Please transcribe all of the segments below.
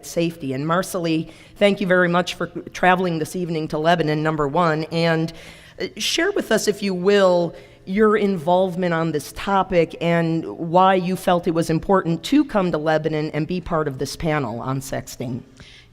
safety. And Marsali, thank you very much for traveling this evening to Lebanon, number one, and share with us, if you will, your involvement on this topic and why you felt it was important to come to Lebanon and be part of this panel on sexting.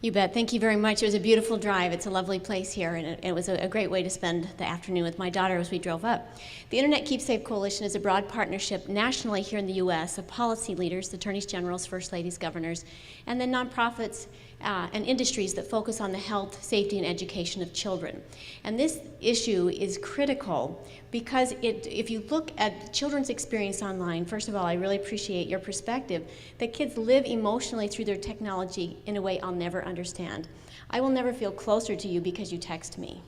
You bet. Thank you very much. It was a beautiful drive. It's a lovely place here, and it was a great way to spend the afternoon with my daughter as we drove up. The Internet Keepsafe Coalition is a broad partnership nationally here in the U.S. of policy leaders, attorneys generals, first ladies, governors, and then nonprofits and industries that focus on the health, safety, and education of children. And this issue is critical because if you look at children's experience online, first of all, I really appreciate your perspective that kids live emotionally through their technology in a way I'll never understand. I will never feel closer to you because you text me.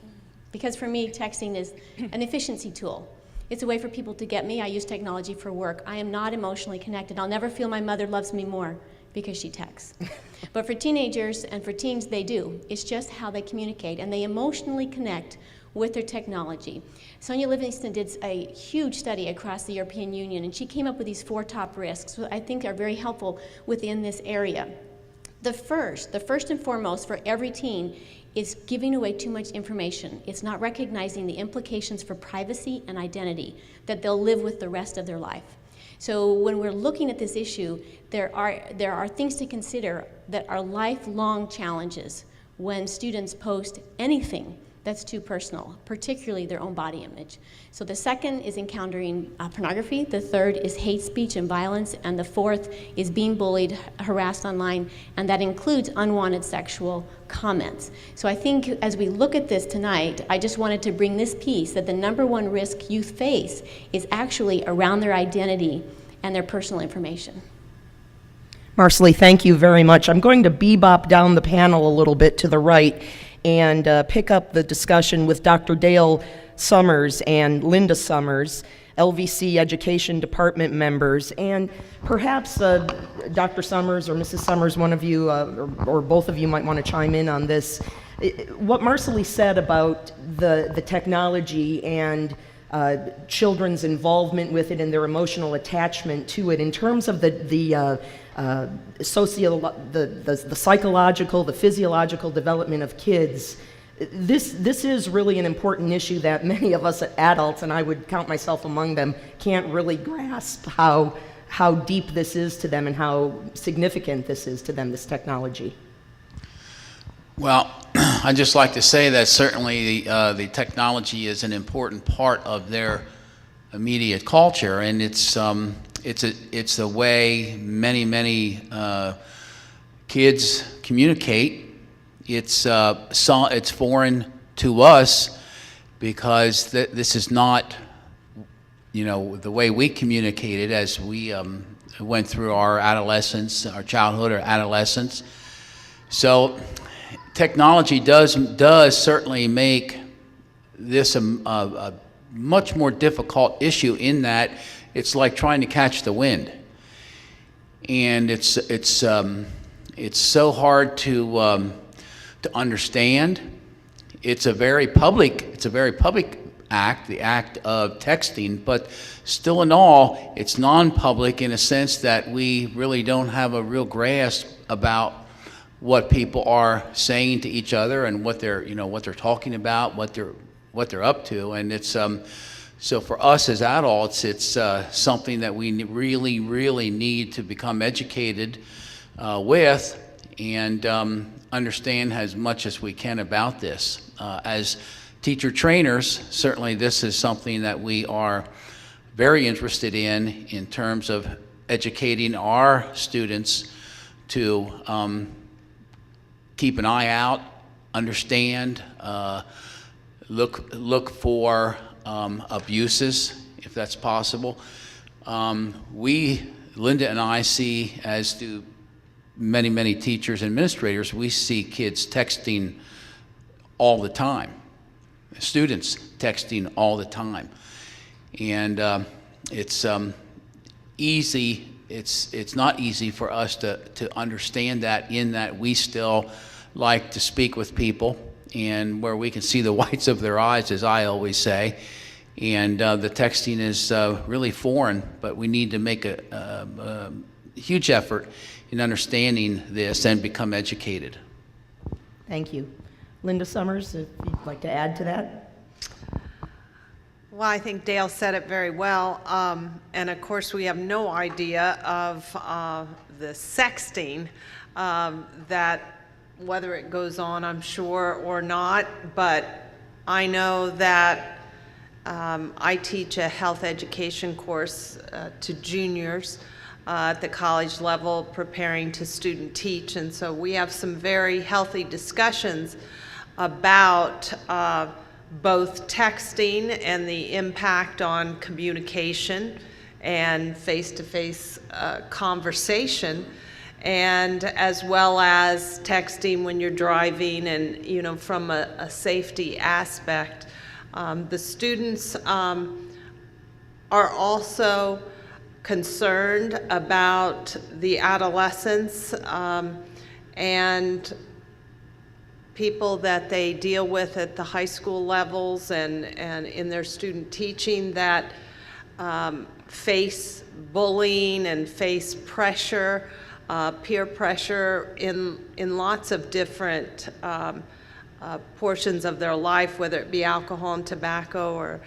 Because for me, texting is an efficiency tool. It's a way for people to get me. I use technology for work. I am not emotionally connected. I'll never feel my mother loves me more because she texts. But for teenagers and for teens, they do. It's just how they communicate, and they emotionally connect with their technology. Sonia Livingston did a huge study across the European Union, and she came up with these 4 top risks, which I think are very helpful within this area. The first and foremost for every teen is giving away too much information. It's not recognizing the implications for privacy and identity that they'll live with the rest of their life. So when we're looking at this issue, there are things to consider that are lifelong challenges when students post anything that's too personal, particularly their own body image. So the second is encountering pornography, the third is hate speech and violence, and the fourth is being bullied, harassed online, and that includes unwanted sexual comments. So I think as we look at this tonight, I just wanted to bring this piece that the #1 risk youth face is actually around their identity and their personal information. Marsali, thank you very much. I'm going to bebop down the panel a little bit to the right and pick up the discussion with Dr. Dale Summers and Linda Summers, LVC Education Department members, and perhaps Dr. Summers or Mrs. Summers, one of you or both of you might want to chime in on this. What Marsali said about the technology and children's involvement with it and their emotional attachment to it in terms of the psychological, the physiological development of kids. This is really an important issue that many of us adults, and I would count myself among them, can't really grasp how deep this is to them and how significant this is to them, this technology. Well, I'd just like to say that certainly the technology is an important part of their immediate culture, and it's a way many kids communicate. It's foreign to us because this is not, the way we communicated as we went through our adolescence, our childhood or adolescence. So technology does certainly make this a much more difficult issue in that it's like trying to catch the wind, and it's so hard to understand. It's a very public act, the act of texting, but still in all, it's non-public in a sense that we really don't have a real grasp about what people are saying to each other and what they're talking about, what they're up to, and it's so for us as adults, it's something that we really need to become educated with and understand as much as we can about this. As teacher trainers, certainly this is something that we are very interested in terms of educating our students to keep an eye out, understand, look for abuses, if that's possible. Linda and I see, as do many teachers and administrators, we see kids texting all the time, students texting all the time, and it's easy. It's not easy for us to understand that, in that we still like to speak with people and where we can see the whites of their eyes, as I always say, and the texting is really foreign, but we need to make a huge effort in understanding this and become educated. Thank you. Linda Summers, if you'd like to add to that? Well, I think Dale said it very well. And of course, we have no idea of the sexting, that whether it goes on, I'm sure, or not. But I know that I teach a health education course to juniors at the college level, preparing to student teach. And so we have some very healthy discussions about both texting and the impact on communication and face-to-face conversation, and as well as texting when you're driving, and from a safety aspect. The students are also concerned about the adolescents and people that they deal with at the high school levels and in their student teaching that face bullying and face pressure, peer pressure in lots of different portions of their life, whether it be alcohol and tobacco or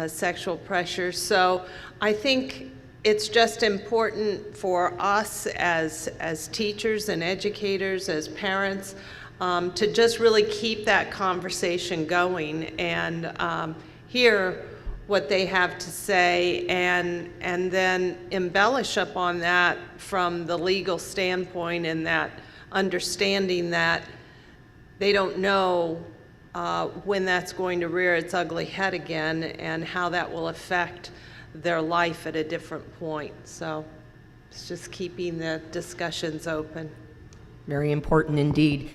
sexual pressure. So I think it's just important for us as teachers and educators, as parents, to just really keep that conversation going and hear what they have to say, and then embellish upon that from the legal standpoint, and that understanding that they don't know when that's going to rear its ugly head again, and how that will affect their life at a different point. So it's just keeping the discussions open. Very important indeed.